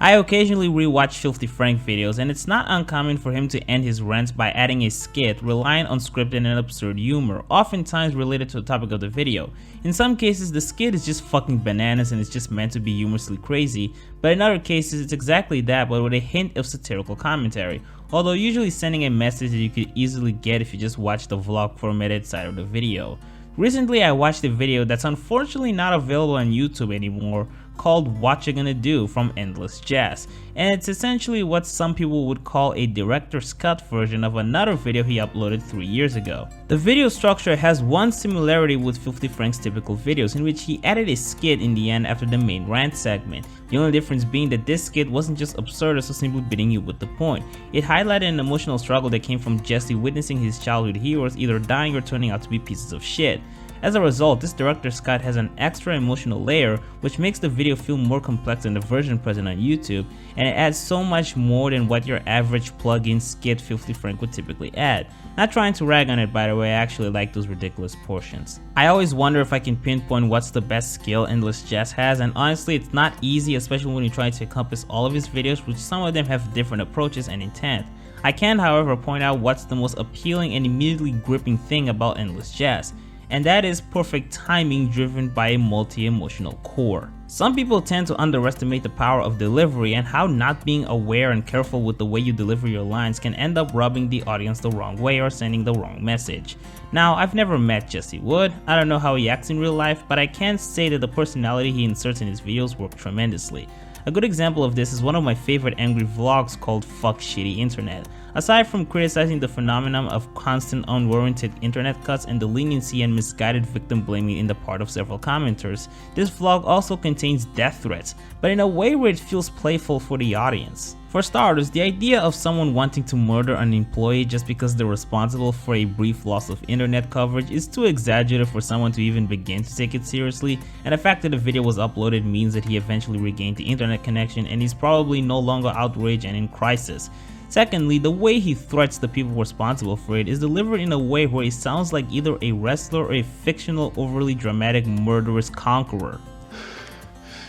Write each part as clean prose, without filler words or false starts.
I occasionally rewatch Filthy Frank videos, and it's not uncommon for him to end his rants by adding a skit relying on scripted and absurd humor, oftentimes related to the topic of the video. In some cases, the skit is just fucking bananas and it's just meant to be humorously crazy, but in other cases it's exactly that but with a hint of satirical commentary, although usually sending a message that you could easily get if you just watch the vlog formatted side of the video. Recently I watched a video that's unfortunately not available on YouTube anymore called What You Gonna Do from Endless Jess, and it's essentially what some people would call a director's cut version of another video he uploaded 3 years ago. The video structure has one similarity with Filthy Frank's typical videos, in which he added a skit in the end after the main rant segment, the only difference being that this skit wasn't just absurd or so simply beating you with the point. It highlighted an emotional struggle that came from Jesse witnessing his childhood heroes either dying or turning out to be pieces of shit. As a result, this director's cut has an extra emotional layer which makes the video feel more complex than the version present on YouTube, and it adds so much more than what your average plug-in skit Filthy Frank would typically add. Not trying to rag on it, by the way, I actually like those ridiculous portions. I always wonder if I can pinpoint what's the best skill Endless Jess has, and honestly it's not easy, especially when you try to encompass all of his videos, which some of them have different approaches and intent. I can however point out what's the most appealing and immediately gripping thing about Endless Jess, and that is perfect timing driven by a multi-emotional core. Some people tend to underestimate the power of delivery and how not being aware and careful with the way you deliver your lines can end up rubbing the audience the wrong way or sending the wrong message. Now, I've never met Jesse Wood, I don't know how he acts in real life, but I can say that the personality he inserts in his videos work tremendously. A good example of this is one of my favorite angry vlogs called Fuck Shitty Internet. Aside from criticizing the phenomenon of constant unwarranted internet cuts and the leniency and misguided victim blaming in the part of several commenters, this vlog also contains death threats, but in a way where it feels playful for the audience. For starters, the idea of someone wanting to murder an employee just because they're responsible for a brief loss of internet coverage is too exaggerated for someone to even begin to take it seriously, and the fact that the video was uploaded means that he eventually regained the internet connection and he's probably no longer outraged and in crisis. Secondly, the way he threats the people responsible for it is delivered in a way where it sounds like either a wrestler or a fictional, overly dramatic, murderous conqueror.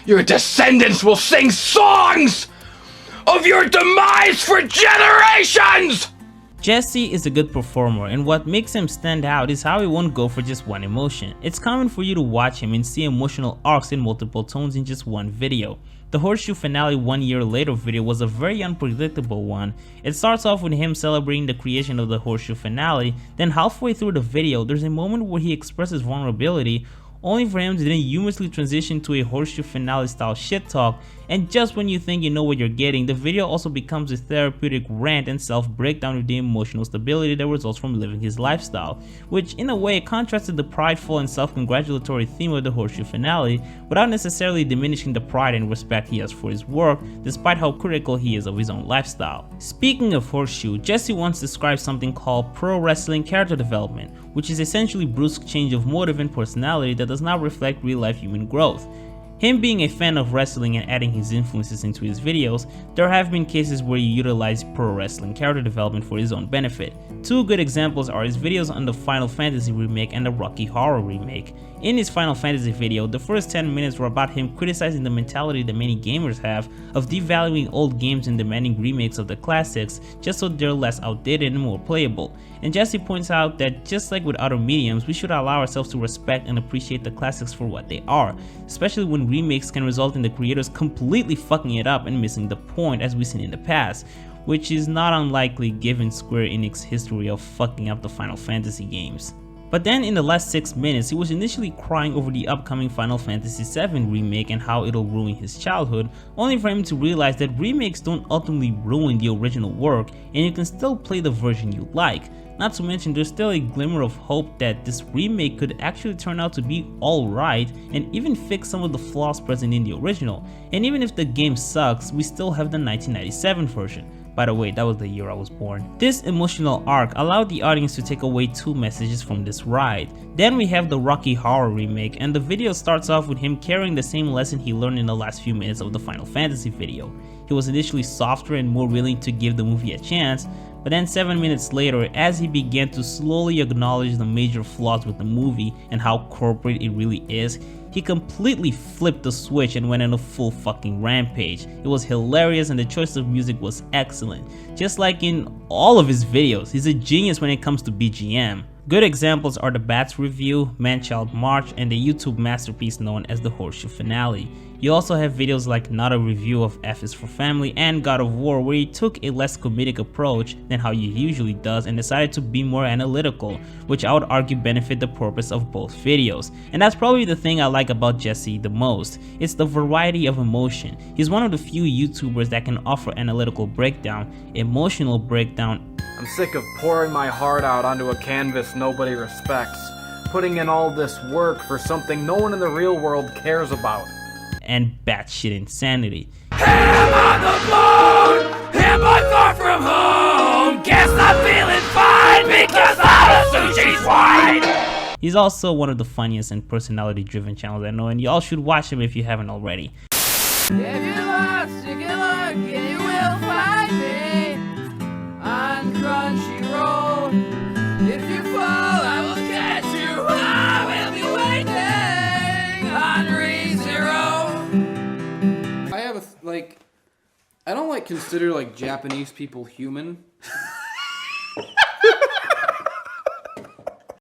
Your descendants will sing songs of your demise for generations! Jesse is a good performer, and what makes him stand out is how he won't go for just one emotion. It's common for you to watch him and see emotional arcs in multiple tones in just one video. The Horseshoe Finale 1 year later video was a very unpredictable one. It starts off with him celebrating the creation of the Horseshoe Finale, then halfway through the video there's a moment where he expresses vulnerability, only for him to then humorously transition to a Horseshoe Finale style shit talk, and just when you think you know what you're getting, the video also becomes a therapeutic rant and self-breakdown of the emotional stability that results from living his lifestyle, which in a way contrasted the prideful and self-congratulatory theme of the Horseshoe Finale without necessarily diminishing the pride and respect he has for his work, despite how critical he is of his own lifestyle. Speaking of Horseshoe, Jesse once described something called pro wrestling character development, which is essentially brusque change of motive and personality that does not reflect real-life human growth. Him being a fan of wrestling and adding his influences into his videos, there have been cases where he utilized pro wrestling character development for his own benefit. Two good examples are his videos on the Final Fantasy remake and the Rocky Horror remake. In his Final Fantasy video, the first 10 minutes were about him criticizing the mentality that many gamers have of devaluing old games and demanding remakes of the classics just so they're less outdated and more playable. And Jesse points out that just like with other mediums, we should allow ourselves to respect and appreciate the classics for what they are, especially when remakes can result in the creators completely fucking it up and missing the point, as we've seen in the past, which is not unlikely given Square Enix's history of fucking up the Final Fantasy games. But then in the last 6 minutes, he was initially crying over the upcoming Final Fantasy VII remake and how it'll ruin his childhood, only for him to realize that remakes don't ultimately ruin the original work and you can still play the version you like. Not to mention there's still a glimmer of hope that this remake could actually turn out to be alright and even fix some of the flaws present in the original. And even if the game sucks, we still have the 1997 version. By the way, that was the year I was born. This emotional arc allowed the audience to take away two messages from this ride. Then we have the Rocky Horror remake, and the video starts off with him carrying the same lesson he learned in the last few minutes of the Final Fantasy video. He was initially softer and more willing to give the movie a chance, but then 7 minutes later, as he began to slowly acknowledge the major flaws with the movie and how corporate it really is, he completely flipped the switch and went on a full fucking rampage. It was hilarious and the choice of music was excellent. Just like in all of his videos, he's a genius when it comes to BGM. Good examples are the Bats review, Manchild March, and the YouTube masterpiece known as the Horseshoe Finale. You also have videos like Not a Review of F is for Family and God of War, where he took a less comedic approach than how he usually does and decided to be more analytical, which I would argue benefit the purpose of both videos. And that's probably the thing I like about Jesse the most. It's the variety of emotion. He's one of the few YouTubers that can offer analytical breakdown, emotional breakdown. I'm sick of pouring my heart out onto a canvas nobody respects, putting in all this work for something no one in the real world cares about. And batshit insanity. Him on the moon, him far from home. Guess I'm feeling fine because all the sushi's wine. He's also one of the funniest and personality-driven channels I know, and y'all should watch him if you haven't already. If you're lost, you can look and you will find me on Crunchyroll. If you fall, I will catch you. I will be waiting on ReZero. I don't consider like Japanese people human.